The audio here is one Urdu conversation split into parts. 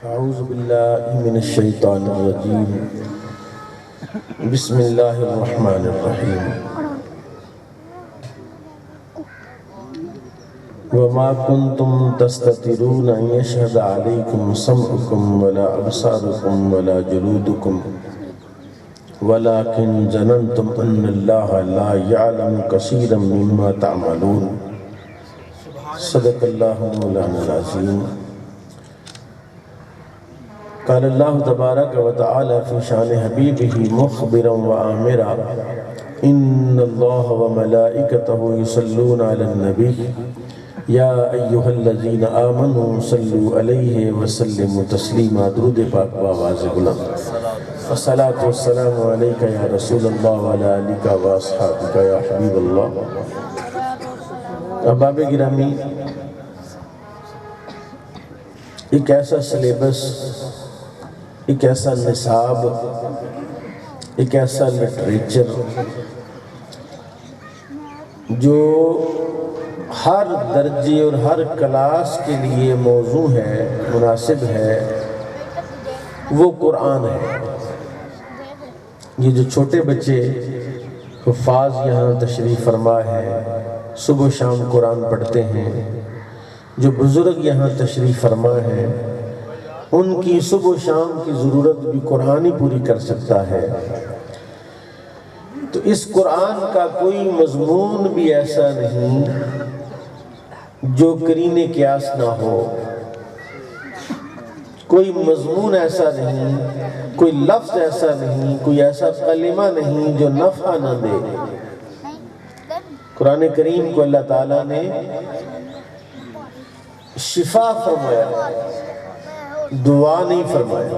اعوذ باللہ من الشیطان الرجیم بسم اللہ الرحمن الرحیم وما کنتم تستترون ان یشہد علیکم سمعکم ولا ابصارکم ولا جلودکم ولكن ظننتم ان اللہ لا يعلم کثیرا مما تعملون صدق اللہ مولانا العظیم۔ قال اللہ تبارک و تعالی فی شان حبیبہ مخبرا و آمرا ان اللہ و ملائکتہ یصلون علی النبی یا ایہا الذین آمنوا صلوا علیہ وسلموا تسلیما۔ درود پاک بآواز بلند۔ الصلاۃ والسلام علیک یا رسول اللہ وعلی آلک و اصحابک یا حبیب اللہ۔ احباب گرامی، ایک ایسا سلیبس، ایک ایسا نصاب، ایک ایسا لٹریچر جو ہر درجے اور ہر کلاس کے لیے موضوع ہے، مناسب ہے، وہ قرآن ہے۔ یہ جو چھوٹے بچے حفاظ یہاں تشریف فرما ہے، صبح و شام قرآن پڑھتے ہیں، جو بزرگ یہاں تشریف فرما ہے، ان کی صبح و شام کی ضرورت بھی قرآن ہی پوری کر سکتا ہے۔ تو اس قرآن کا کوئی مضمون بھی ایسا نہیں جو قرین قیاس نہ ہو، کوئی مضمون ایسا نہیں، کوئی لفظ ایسا نہیں، کوئی ایسا کلمہ نہیں جو نفع نہ دے۔ قرآن کریم کو اللہ تعالیٰ نے شفا فرمایا، دعا نہیں فرمایا۔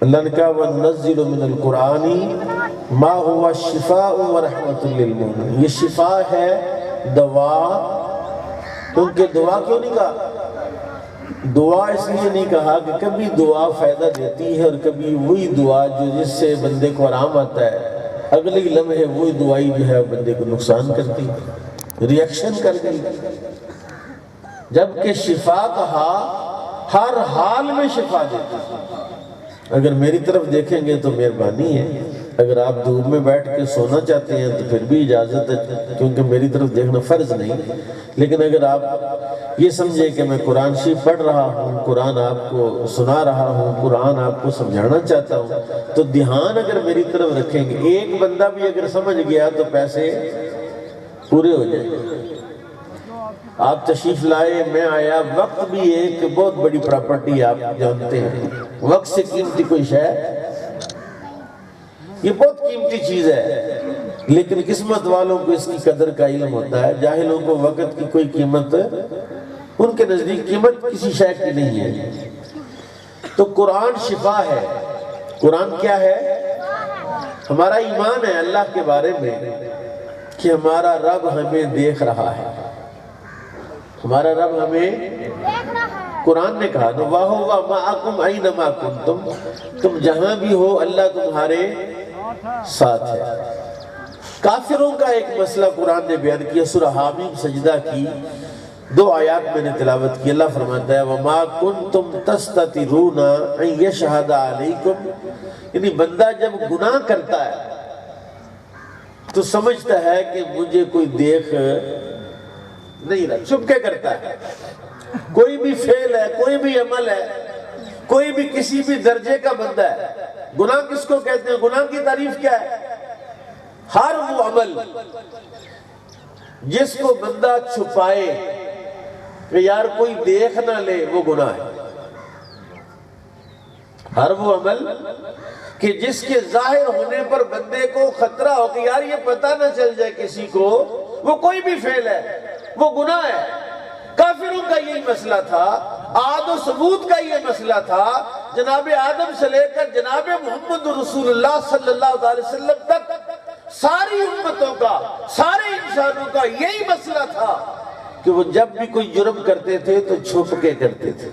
اللہ نے کہا وَنَنَزِّلُ مِنَ الْقُرْآنِ مَا هُوَ شِفَاءٌ وَرَحْمَةٌ لِّلْمُؤْمِنِينَ۔ یہ شفا ہے، دوا۔ کیونکہ دعا کیوں نہیں کہا؟ دعا اس لیے نہیں کہا کہ کبھی دعا فائدہ دیتی ہے اور کبھی وہی دعا جو جس سے بندے کو آرام آتا ہے، اگلے لمحے وہی دعائی جو ہے بندے کو نقصان کرتی، ریاکشن کر گئی۔ جبکہ شفا کہا ہر حال میں شفا دیتی ہے۔ اگر میری طرف دیکھیں گے تو مہربانی ہے، اگر آپ دور میں بیٹھ کے سونا چاہتے ہیں تو پھر بھی اجازت ہے، کیونکہ میری طرف دیکھنا فرض نہیں۔ لیکن اگر آپ یہ سمجھیں کہ میں قرآن شریف پڑھ رہا ہوں، قرآن آپ کو سنا رہا ہوں، قرآن آپ کو سمجھانا چاہتا ہوں، تو دھیان اگر میری طرف رکھیں گے، ایک بندہ بھی اگر سمجھ گیا تو پیسے پورے ہو جائیں گے۔ آپ تشریف لائے، میں آیا، وقت بھی ایک بہت بڑی پراپرٹی آپ جانتے ہیں۔ وقت سے قیمتی کوئی شے، یہ بہت قیمتی چیز ہے، لیکن قسمت والوں کو اس کی قدر کا علم ہوتا ہے۔ جاہلوں کو وقت کی کوئی قیمت، ان کے نزدیک قیمت کسی شے کی نہیں ہے۔ تو قرآن شفا ہے۔ قرآن کیا ہے؟ ہمارا ایمان ہے اللہ کے بارے میں کہ ہمارا رب ہمیں دیکھ رہا ہے، ہمارا رب ہمیں، قرآن نے کہا وَهُوَ مَعَكُمْ أَيْنَمَا كُنْتُمْ، تم جہاں بھی ہو اللہ تمہارے ساتھ ہے۔ کافروں کا ایک مسئلہ قرآن نے بیان کیا، سورہ حامیم سجدہ کی 2 آیات میں نے تلاوت کی۔ اللہ فرماتا ہے وَمَا كُنْتُمْ تَسْتَتِرُونَ أَن يَشْهَدَ عَلَيْكُمْ، یعنی بندہ جب گناہ کرتا ہے تو سمجھتا ہے کہ مجھے کوئی دیکھ نہیں رہا، چھپ کے کرتا ہے۔ کوئی بھی فعل ہے، کوئی بھی عمل ہے، کوئی بھی کسی بھی درجے کا بندہ ہے۔ گناہ کس کو کہتے ہیں؟ گناہ کی تعریف کیا ہے؟ ہر وہ عمل جس کو بندہ چھپائے کہ یار کوئی دیکھ نہ لے، وہ گناہ ہے۔ ہر وہ عمل کہ جس کے ظاہر ہونے پر بندے کو خطرہ ہو کہ یار یہ پتہ نہ چل جائے کسی کو، وہ کوئی بھی فعل ہے، وہ گناہ ہے۔ کافروں کا یہی مسئلہ تھا، عاد و ثمود کا یہ مسئلہ تھا، جناب آدم سے لے کر جناب محمد رسول اللہ صلی اللہ علیہ وسلم تک ساری امتوں کا، سارے انسانوں کا یہی مسئلہ تھا کہ وہ جب بھی کوئی جرم کرتے تھے تو چھپ کے کرتے تھے۔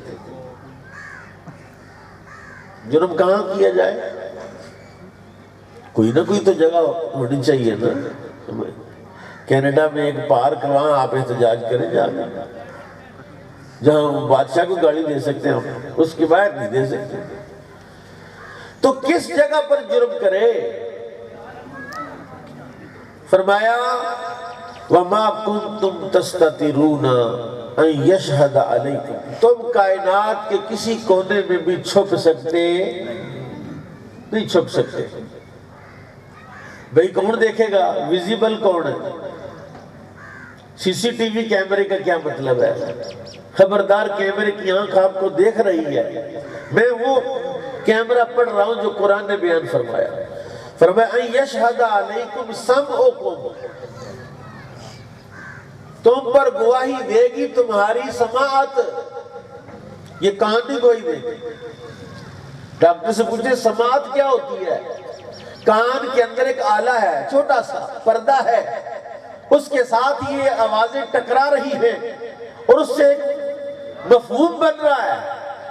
جرم کہاں کیا جائے؟ کوئی نہ کوئی تو جگہ ہونی چاہیے نا۔ کینیڈا میں ایک پارک، وہاں آپ احتجاج کریں جا کے، جہاں بادشاہ کو گاڑی دے سکتے ہیں ہم، اس کے باہر نہیں دے سکتے. تو کس جگہ پر جرم کرے؟ فرمایا وَمَا كُنْتُمْ تَسْتَتِرُونَ أَن يَشْهَدَ عَلَيْكُمْ، تم کائنات کے کسی کونے میں بھی چھپ سکتے نہیں، چھپ سکتے. بھئی کون دیکھے گا؟ ویزیبل کون ہے؟ سی سی ٹی وی کیمرے کا کیا مطلب ہے؟ خبردار کیمرے کی آنکھ آپ کو دیکھ رہی ہے. میں وہ کیمرہ پڑھ رہا ہوں جو قرآن نے بیان فرمایا. فرمایا ان یشہد علیکم سمعکم، تم پر گواہی دے گی تمہاری سماعت. یہ کان نہیں گواہی دے گی. ڈاکٹر سے پوچھے سماعت کیا ہوتی ہے؟ کان کے اندر ایک آلہ ہے، چھوٹا سا پردہ ہے، اس کے ساتھ یہ آوازیں ٹکرا رہی ہیں اور اس سے مفہوم بن رہا ہے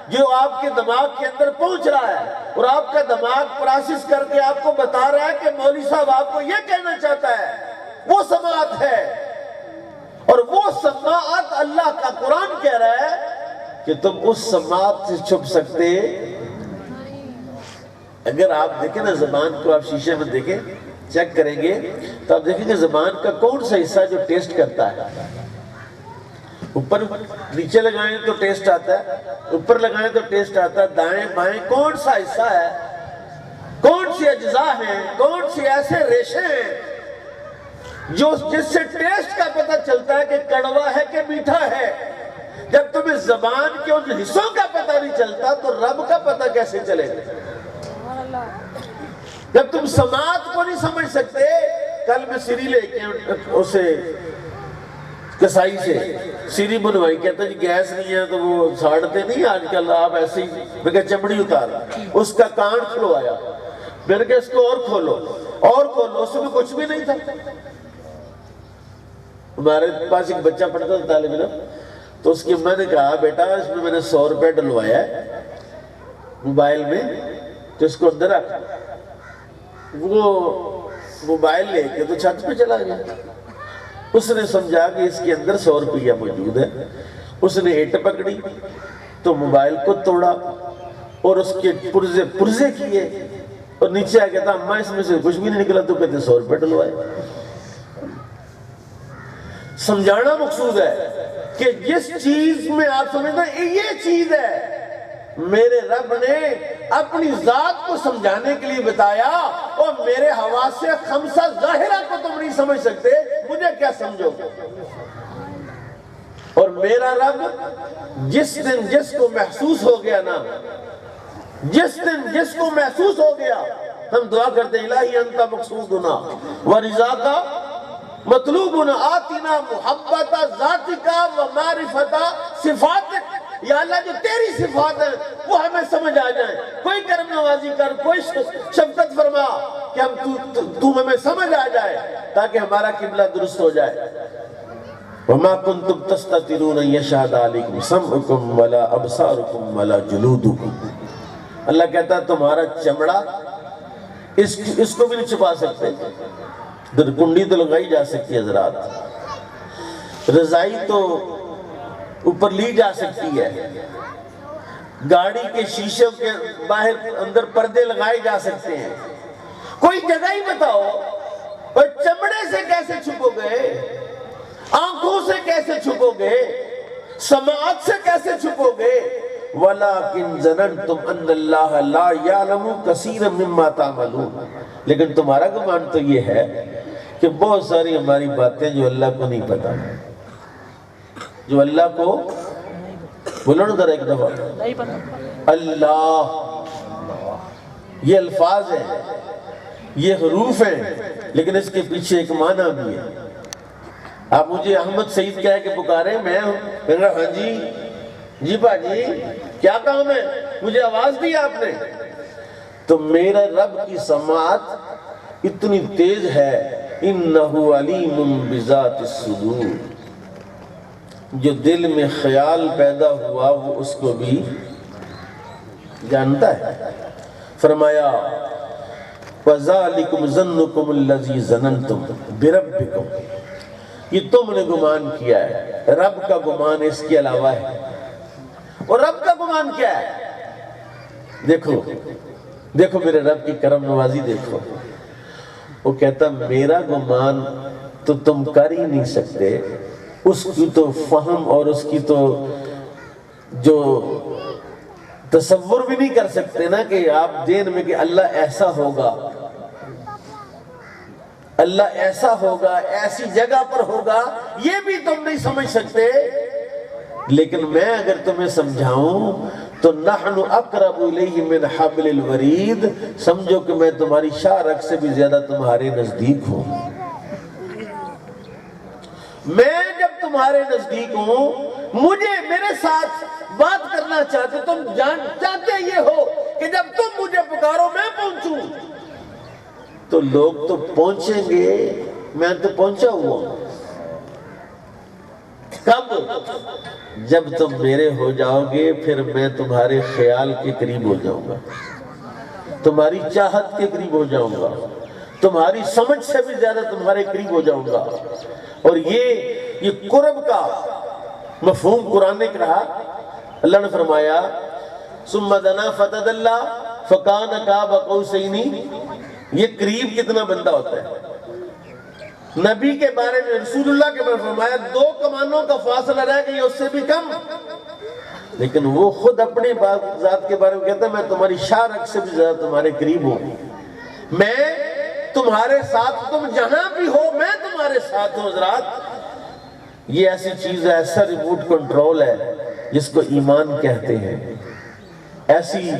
جو آپ کے دماغ کے اندر پہنچ رہا ہے، اور آپ کا دماغ پروسیس کر کے آپ کو بتا رہا ہے کہ مولوی صاحب آپ کو یہ کہنا چاہتا ہے. وہ سماعت ہے. اور وہ سماعت اللہ کا قرآن کہہ رہا ہے کہ تم اس سماعت سے چھپ سکتے. اگر آپ دیکھیں نا زبان کو، آپ شیشے میں دیکھیں، چیک کریں گے تو آپ دیکھیں گے زبان کا کون سا حصہ جو ٹیسٹ کرتا ہے. اوپر نیچے لگائیں تو ٹیسٹ آتا ہے، اوپر لگائیں تو ٹیسٹ آتا ہے، دائیں بائیں کون سا حصہ ہے، کون سی اجزاء ہیں، کون سی ایسے ریشے ہیں جس سے ٹیسٹ کا پتہ چلتا ہے کہ کڑوا ہے کہ میٹھا ہے. جب تمہیں زبان کے ان حصوں کا پتہ نہیں چلتا تو رب کا پتہ کیسے چلے گا؟ جب تم سماعت کو نہیں سمجھ سکتے. کل میں سری لے کے اسے کسائی سے سیری بنوائی، کہتا جی گیس نہیں ہے تو وہ ساڑتے نہیں آج کل آپ ایسے ہی. میں کہا چمڑی اتار، اس کا کان کھلوایا، میں نے کہا اس کو اور کھولو اور کھولو، اس میں کچھ بھی نہیں تھا. ہمارے پاس ایک بچہ پڑھتا تھا طالب علم، تو اس کی اماں نے کہا بیٹا اس میں نے 100 روپے ڈلوایا ہے موبائل میں، تو اس کو اندر رکھ. وہ موبائل لے کے تو چھت پہ چلا گیا. اس نے سمجھا کہ اس کے اندر 100 روپیہ موجود ہے. اس نے اینٹ پکڑی تو موبائل کو توڑا اور اس کے پرزے کیے اور نیچے آ گیا تھا اماں اس میں سے کچھ بھی نہیں نکلا. تو کہتے 100 روپے ڈلوائے. سمجھانا مقصود ہے کہ جس چیز میں آپ سمجھتے ہیں یہ چیز ہے، میرے رب نے اپنی ذات کو سمجھانے کے لیے بتایا. اور میرے حواس سے خمسہ ظاہرہ کو تم نہیں سمجھ سکتے، مجھے کیا سمجھو گے؟ اور میرا رب جس دن جس کو محسوس ہو گیا نا، جس دن جس کو محسوس ہو گیا، ہم دعا کرتے ہیں الہی انت مقصودنا ورضاکا مطلوبنا آتنا محبت ذاتکا ومعرفت صفاتک. یا اللہ جو تیری صفات ہیں وہ ہمیں سمجھ آ جائیں. کوئی کرم نوازی کر، کوئی شفقت فرما کہ تو ہمیں سمجھ آ جائے تاکہ ہمارا قبلہ درست ہو جائے. وَمَا كُنْتُمْ تَسْتَتِرُونَ يَشْهَدَ عَلَيْكُمْ سَمْعُكُمْ وَلَا أَبْصَارُكُمْ وَلَا جُلُودُكُمْ. اللہ کہتا ہے تمہارا چمڑا اس کو بھی نہیں چھپا سکتے. کنڈی تو لگائی جا سکتی ہے حضرات، رضائی تو اوپر لی جا سکتی ہے، گاڑی کے شیشوں کے باہر اندر پردے لگائے جا سکتے ہیں. کوئی جگہ ہی بتاؤ. اور چمڑے سے کیسے چھپو گے؟ آنکھوں سے کیسے چھپو گے؟ سماعت سے کیسے چھپو گے؟ وَلَكِنْ ظَنَنْتُمْ أَنَّ اللَّهَ لَا يَعْلَمُ كَثِيرًا مِمَّا تَعْمَلُونَ. لیکن تمہارا گمان تو یہ ہے کہ بہت ساری ہماری باتیں جو اللہ کو نہیں پتا، جو اللہ کو بولو نا ذرا ایک دفعہ، اللہ. یہ الفاظ ہیں، یہ حروف ہیں، لیکن اس کے پیچھے ایک معنی بھی ہے. آپ مجھے احمد سعید کہہ کے پکارے، میں ہوں، میں نے کہا ہاں جی جی باجی کیا کام ہے؟ مجھے آواز دی آپ نے. تو میرا رب کی سماعت اتنی تیز ہے، انہو علیم بذات الصدور. جو دل میں خیال پیدا ہوا وہ اس کو بھی جانتا ہے. فرمایا وَذَلِكُمْ ظَنُّكُمُ الَّذِي ظَنَنْتُمْ بِرَبِّكُمْ. یہ تم نے گمان کیا ہے، رب کا گمان اس کے علاوہ ہے. اور رب کا گمان کیا ہے؟ دیکھو دیکھو میرے رب کی کرم نوازی دیکھو. وہ کہتا میرا گمان تو تم کر ہی نہیں سکتے، اس کی تو فہم اور اس کی تو جو تصور بھی نہیں کر سکتے نا کہ آپ دین میں کہ اللہ ایسا ہوگا، اللہ ایسا ہوگا، ایسی جگہ پر ہوگا، یہ بھی تم نہیں سمجھ سکتے. لیکن میں اگر تمہیں سمجھاؤں تو نحن اقرب الیہ من حبل الورید، سمجھو کہ میں تمہاری شاہ رگ سے بھی زیادہ تمہارے نزدیک ہوں. میں جب تمہارے نزدیک ہوں، مجھے میرے ساتھ بات کرنا چاہتے، تم چاہتے یہ ہو کہ جب تم مجھے پکارو میں پہنچوں. تو لوگ تو پہنچیں گے، میں تو پہنچا ہوا ہوں. کب؟ جب تم میرے ہو جاؤ گے پھر میں تمہارے خیال کے قریب ہو جاؤں گا، تمہاری چاہت کے قریب ہو جاؤں گا، تمہاری سمجھ سے بھی زیادہ تمہارے قریب ہو جاؤں گا. اور یہ قرب کا مفہوم قرآن نے کہا. اللہ نے فرمایا ثم دنا فتدلی فکان قاب قوسین. یہ قریب کتنا بندہ ہوتا ہے؟ نبی کے بارے میں رسول اللہ کے بارے میں فرمایا 2 کمانوں کا فاصلہ رہ گیا، اس سے بھی کم. لیکن وہ خود اپنے ذات کے بارے میں کہتا ہے میں تمہاری شاہ رگ سے بھی زیادہ تمہارے قریب ہوں، میں تمہارے ساتھ، تم جہاں بھی ہو میں تمہارے ساتھ ہوں. حضرات یہ ایسی چیز ہے، ایسا ریموٹ کنٹرول ہے جس کو ایمان کہتے ہیں. ایسی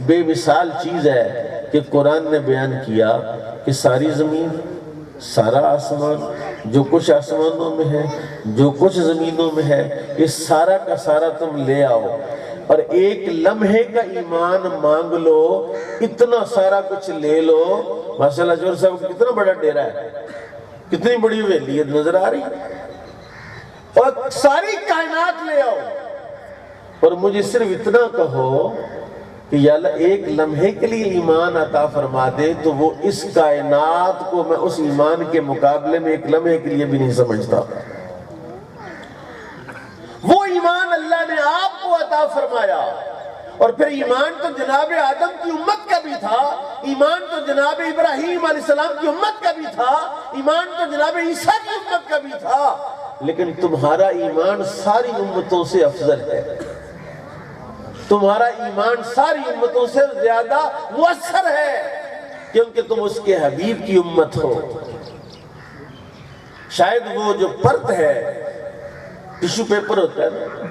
بے مثال چیز ہے کہ قرآن نے بیان کیا کہ ساری زمین، سارا آسمان، جو کچھ آسمانوں میں ہے، جو کچھ زمینوں میں ہے، اس سارا کا سارا تم لے آؤ اور ایک لمحے کا ایمان مانگ لو، اتنا سارا کچھ لے لو. ماشاءاللہ جوہر صاحب کتنا بڑا ڈیرہ ہے، کتنی بڑی ویلی نظر آ رہی، اور ساری کائنات لے آؤ اور مجھے صرف اتنا کہو کہ یا اللہ ایک لمحے کے لیے ایمان عطا فرما دے، تو وہ اس کائنات کو میں اس ایمان کے مقابلے میں ایک لمحے کے لیے بھی نہیں سمجھتا. وہ ایمان اللہ نے آپ کو عطا فرمایا. اور پھر ایمان تو جناب آدم کی امت کا بھی تھا، ایمان تو جناب ابراہیم علیہ السلام کی امت کا بھی تھا، ایمان تو جناب عیسیٰ کی امت کا بھی تھا. لیکن تمہارا ایمان ساری امتوں سے افضل ہے، تمہارا ایمان ساری امتوں سے زیادہ مؤثر ہے، کیونکہ تم اس کے حبیب کی امت ہو. شاید وہ جو پرت ہے، ٹیشو پیپر ہوتا ہے نا،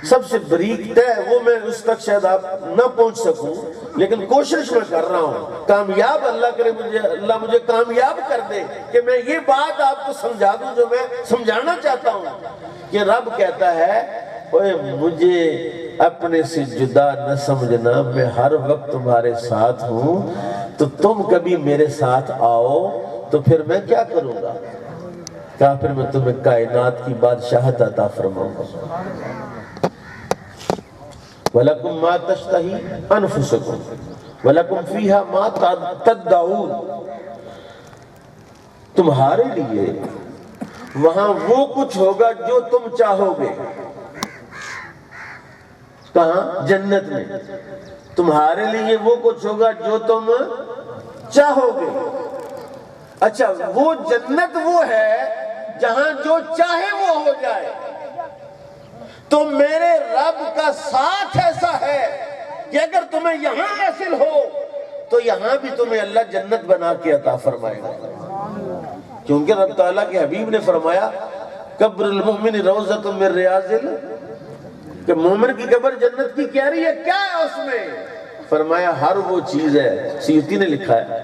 سب سے بریک طے، وہ میں اس تک شاید آپ نہ پہنچ سکوں، لیکن کوشش میں کر رہا ہوں. کامیاب اللہ کرے اللہ مجھے کامیاب کر دے کہ میں یہ بات آپ کو سمجھا دوں جو میں سمجھانا چاہتا ہوں. کہ رب کہتا ہے اوے مجھے اپنے سے جدا نہ سمجھنا، میں ہر وقت تمہارے ساتھ ہوں، تو تم کبھی میرے ساتھ آؤ تو پھر میں کیا کروں گا؟ کہا پھر میں تمہیں کائنات کی بادشاہت عطا فرماؤں گا. وَلَكُمْ مَا تَشْتَهِي أَنفُسُكُمْ وَلَكُمْ فِيهَا مَا تَدَّعُونَ. تمہارے لیے وہاں وہ کچھ ہوگا جو تم چاہو گے. کہاں؟ جنت میں. تمہارے لیے وہ کچھ ہوگا جو تم چاہو گے. اچھا وہ جنت وہ ہے جہاں جو چاہے وہ ہو جائے. تو میرے رب کا ساتھ ایسا ہے کہ اگر تمہیں یہاں حاصل ہو تو یہاں بھی تمہیں اللہ جنت بنا کے عطا فرمائے گا. کیونکہ رب تعالیٰ کے حبیب نے فرمایا قبر المؤمن روضۃ من ریاض کہ مومن کی قبر جنت کی کیاری ہے. کیا ہے اس میں؟ فرمایا ہر وہ چیز ہے. سیوطی نے لکھا ہے،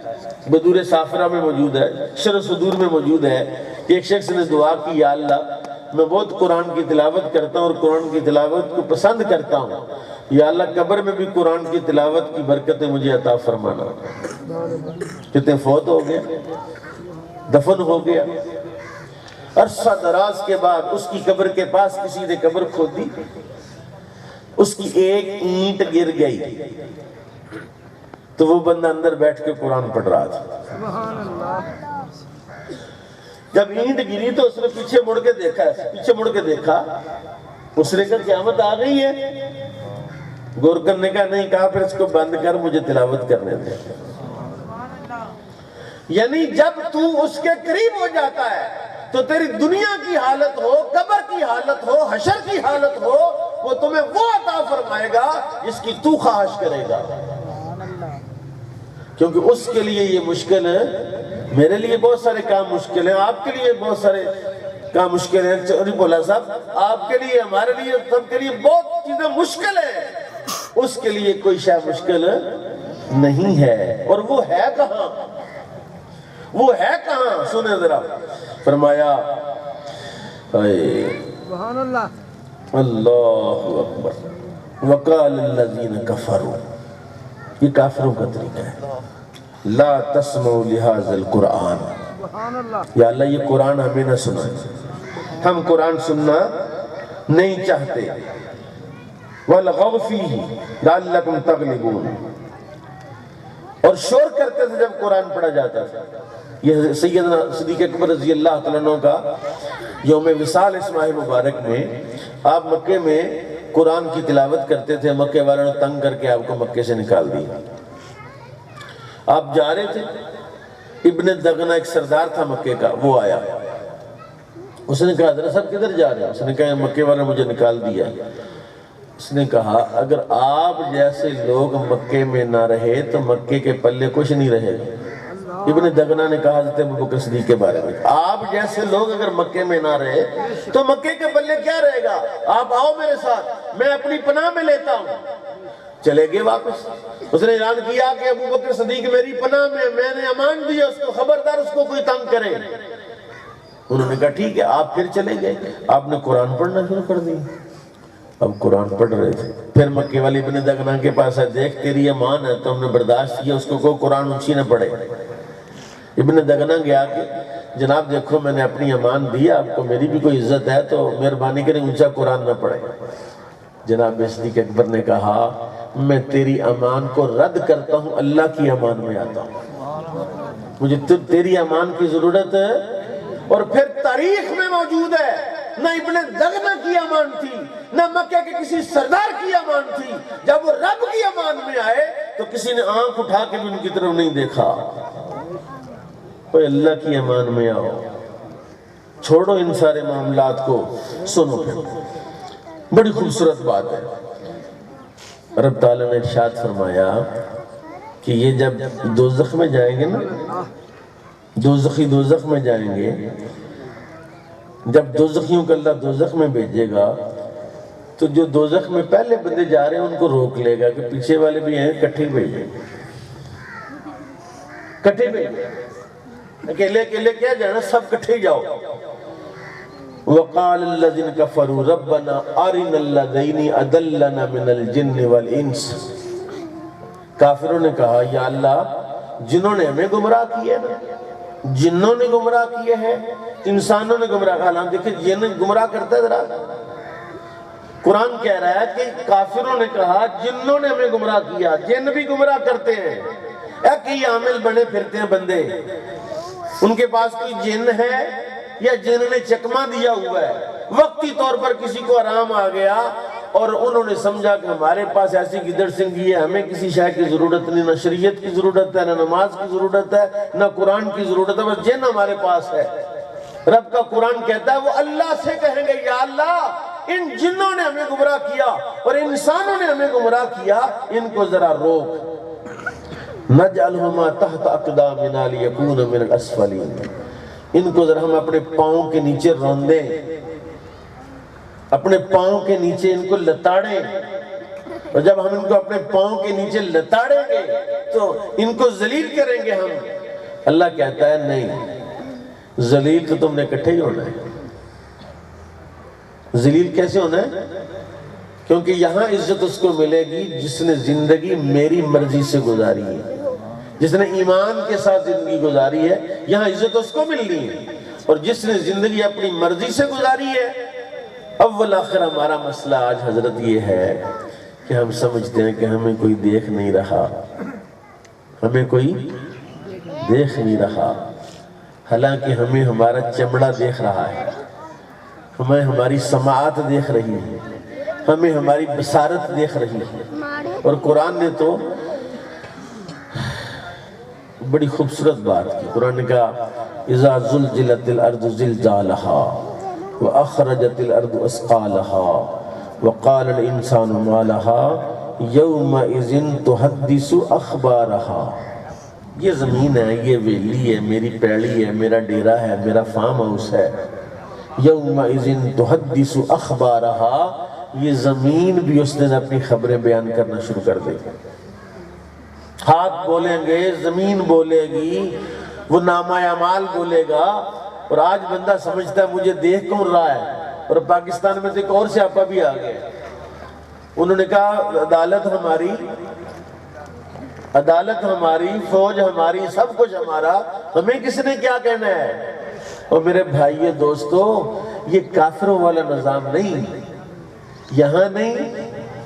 بدور سافرہ میں موجود ہے، شرح صدور میں موجود ہے کہ ایک شخص نے دعا کی یا اللہ میں بہت قرآن کی تلاوت کرتا ہوں اور قرآن کی تلاوت کو پسند کرتا ہوں، یا اللہ قبر میں بھی قرآن کی تلاوت کی برکتیں مجھے عطا فرمانا. کتنے فوت ہو گیا، دفن ہو گیا، عرصہ دراز کے بعد اس کی قبر کے پاس کسی نے قبر کھودی، اس کی ایک اینٹ گر گئی تو وہ بندہ اندر بیٹھ کے قرآن پڑھ رہا تھا. جب اینٹ گری تو اس نے پیچھے مڑ کے دیکھا، اس نے کہا قیامت آ گئی ہے. گورکن نے کہا نہیں، کہا پھر اس کو بند کر، مجھے تلاوت کرنے دے۔ یعنی جب تو اس کے قریب ہو جاتا ہے تو تیری دنیا کی حالت ہو، قبر کی حالت ہو، حشر کی حالت ہو، وہ تمہیں وہ عطا فرمائے گا جس کی تو خواہش کرے گا، کیونکہ اس کے لیے یہ مشکل ہے۔ میرے لیے بہت سارے کام مشکل ہیں، آپ کے لیے بہت سارے کام مشکل ہیں، چوری بولا صاحب، آپ کے لیے، ہمارے لیے، سب کے لیے بہت چیزیں مشکل ہیں، اس کے لیے کوئی شے مشکل نہیں ہے۔ اور وہ ہے کہاں؟ وہ ہے کہاں؟ سنیں ذرا، فرمایا سبحان اللہ، اللہ اکبر، وقال الذین کفروا، یہ کافروں کا طریقہ ہے، لا تسمعوا لہذا القرآن، سبحان اللہ، یا اللہ یہ قرآن ہمیں نہ سنائیں، ہم قرآن سننا نہیں چاہتے، وَالْغَوْ فِيهِ لَعَلَّكُمْ تَغْلِبُونَ، اور شور کرتے تھے جب قرآن پڑھا جاتا تھا۔ یہ سیدنا صدیق اکبر رضی اللہ تعالیٰ عنہ کا یوم وصال اس ماہ مبارک میں آپ مکے میں قرآن کی تلاوت کرتے تھے، مکے والوں نے تنگ کر کے آپ کو مکے سے نکال دیا۔ آپ جا رہے تھے، ابن دغنہ ایک سردار تھا مکے کا، وہ آیا، اس نے کہا حضرت صاحب کدھر جا رہے ہیں؟ اس نے کہا مکے والوں نے مجھے نکال دیا۔ اس نے کہا اگر آپ جیسے لوگ مکے میں نہ رہے تو مکے کے پلے کچھ نہیں رہے گا۔ ابن دغنہ نے کہا حضرت ابوبکر صدیق کے بارے میں، آپ جیسے لوگ اگر مکے میں نہ رہے تو مکے کے پلے کیا رہے گا؟ آپ آؤ میرے ساتھ، میں اپنی پناہ میں لیتا ہوں۔ چلے گئے واپس، اس نے اعلان کیا کہ ابوبکر صدیق میری پناہ میں نے امان دیا اس کو، خبردار اس کو کوئی تنگ کرے۔ انہوں نے کہا ٹھیک ہے، آپ پھر چلے گئے، آپ نے قرآن پڑھنا شروع کر دی۔ اب قرآن پڑھ رہے تھے، پھر مکے والی ابن دغنہ کے پاس ہے، دیکھ تیری امان ہے تو ہم نے برداشت کیا، اس کو کوئی قرآن اونچی نہ پڑھے۔ ابن دغنہ گیا کہ جناب دیکھو میں نے اپنی امان دی، آپ کو میری بھی کوئی عزت ہے تو مہربانی کریں اونچا قرآن نہ پڑھے۔ جناب صدیق اکبر نے کہا میں تیری امان کو رد کرتا ہوں، اللہ کی امان میں آتا ہوں، مجھے تیری امان کی ضرورت ہے۔ اور پھر تاریخ میں موجود ہے، نہ ابن دغنہ کی امان تھی، نہ مکہ کے کسی سردار کی امان تھی، جب وہ رب کی امان میں آئے تو کسی نے آنکھ اٹھا کے بھی ان کی طرف نہیں دیکھا۔ اللہ کی امان میں آؤ، چھوڑو ان سارے معاملات کو، سنو پھر بڑی خوبصورت بات ہے۔ رب تعالیٰ نے ارشاد فرمایا کہ یہ جب دوزخ میں جائیں گے نا، دوزخی دوزخ میں جائیں گے، جب دوزخیوں کو اللہ دوزخ میں بھیجے گا تو جو دوزخ میں پہلے بندے جا رہے ہیں ان کو روک لے گا کہ پیچھے والے بھی ہیں، کٹھے بھیجیں، کٹھے بھیجیں، اکیلے اکیلے کیا جانا، سب کٹھے جاؤ۔ وقال الذين كفروا ربنا ارنا الذين اضلنا من الجن والانس، کافروں نے کہا یا اللہ جنہوں نے ہمیں گمراہ کیا ہے، جنوں نے گمراہ کیا ہے، انسانوں نے گمراہ کیا۔ حالانکہ دیکھیں جن گمراہ کرتا ہے، ذرا قرآن کہہ رہا ہے کہ کافروں نے کہا جنوں نے ہمیں گمراہ کیا، جن بھی گمراہ کرتے ہیں، ایک ہی عامل بنے پھرتے ہیں بندے، ان کے پاس کوئی جن ہے یا جن نے چکمہ دیا ہوا ہے، وقتی طور پر کسی کو آرام آ گیا اور انہوں نے سمجھا کہ ہمارے پاس ایسی گدڑ سنگھی ہے، ہمیں کسی شے کی ضرورت نہیں، نہ شریعت کی ضرورت ہے، نہ نماز کی ضرورت ہے، نہ قرآن کی ضرورت ہے، بس جن ہمارے پاس ہے۔ رب کا قرآن کہتا ہے وہ اللہ سے کہیں گے یا اللہ ان جنوں نے ہمیں گمراہ کیا اور انسانوں نے ہمیں گمراہ کیا، ان کو ذرا روک، نجعلہما تحت اقدامنا لیکون من الاسفلین، ان کو ذرا ہم اپنے پاؤں کے نیچے روندیں، اپنے پاؤں کے نیچے ان کو لتاڑیں، اور جب ہم ان کو اپنے پاؤں کے نیچے لتاڑیں گے تو ان کو ذلیل کریں گے ہم۔ اللہ کہتا ہے نہیں، ذلیل تو تم نے اکٹھے ہی ہونا ہے۔ ذلیل کیسے ہونا ہے؟ کیونکہ یہاں عزت اس کو ملے گی جس نے زندگی میری مرضی سے گزاری ہے، جس نے ایمان کے ساتھ زندگی گزاری ہے، یہاں عزت اس کو ملنی ہے۔ اور جس نے زندگی اپنی مرضی سے گزاری ہے، اول آخر ہمارا مسئلہ آج حضرت یہ ہے کہ ہم سمجھتے ہیں کہ ہمیں کوئی دیکھ نہیں رہا، ہمیں کوئی دیکھ نہیں رہا، حالانکہ ہمیں ہمارا چمڑا دیکھ رہا ہے، ہمیں ہماری سماعت دیکھ رہی ہے، ہمیں ہماری بصارت دیکھ رہی ہے۔ اور قرآن نے تو بڑی خوبصورت بات کی، قرآن نے کہا اذا زلزلت الارض زلزالها واخرجت الارض اثقالها وقال الانسان ما لها یومئذ تحدث اخبارها۔ یہ زمین ہے، یہ ویلی ہے، میری پیڑی ہے، میرا ڈیرا ہے، میرا فارم ہاؤس ہے۔ یومئذ تحدث اخبارها، یہ زمین بھی اس دن اپنی خبریں بیان کرنا شروع کر دے گی۔ ہاتھ بولیں گے، زمین بولے گی، وہ نامہ اعمال بولے گا۔ اور آج بندہ سمجھتا ہے مجھے دیکھ کون رہا ہے، اور پاکستان میں سے ایک اور سیاپا بھی آ گئے، انہوں نے کہا عدالت ہماری، فوج ہماری، سب کچھ ہمارا، ہمیں کس نے کیا کہنا ہے۔ اور میرے بھائیو دوستو، یہ کافروں والا نظام نہیں، یہاں نہیں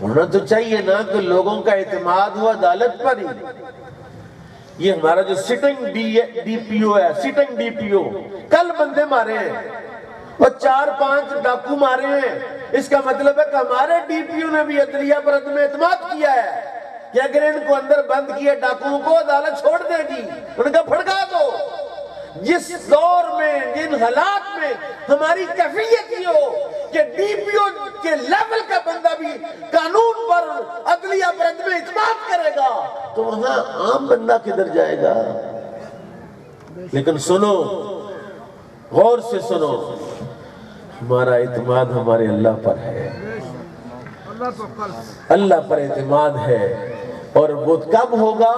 ہونا تو چاہیے نا کہ لوگوں کا اعتماد ہو عدالت پر ہی۔ یہ ہمارا جو سٹنگ ڈی پی او ہے، سٹنگ ڈی پی او، کل بندے مارے ہیں اور 4-5 ڈاکو مارے ہیں، اس کا مطلب ہے کہ ہمارے ڈی پی او نے بھی عدلیہ پر عدم اعتماد کیا ہے کہ اگر ان کو اندر بند کیا ڈاکوؤں کو عدالت چھوڑ دے گی، ان کا پھڑکا دو۔ جس دور میں، جن حالات میں ہماری کیفیت یہ ہو کہ ڈی پی او کے لیول کا بندہ بھی قانون پر، عدلیہ پر عدم اعتماد کرے گا، تو وہاں عام بندہ کدھر جائے گا؟ لیکن سنو، غور سے سنو، ہمارا اعتماد ہمارے اللہ پر ہے، اللہ پر اعتماد ہے۔ اور وہ کب ہوگا؟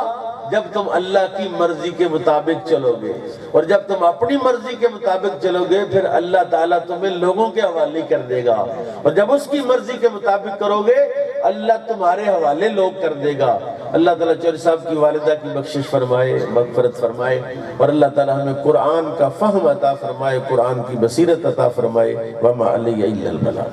جب تم اللہ کی مرضی کے مطابق چلو گے، اور جب تم اپنی مرضی کے مطابق چلو گے پھر اللہ تعالیٰ تمہیں لوگوں کے حوالے کر دے گا، اور جب اس کی مرضی کے مطابق کرو گے اللہ تمہارے حوالے لوگ کر دے گا۔ اللہ تعالیٰ چوہدری صاحب کی والدہ کی بخشش فرمائے، مغفرت فرمائے، اور اللہ تعالیٰ ہمیں قرآن کا فہم عطا فرمائے، قرآن کی بصیرت عطا فرمائے۔ وما علی الا البلاغ۔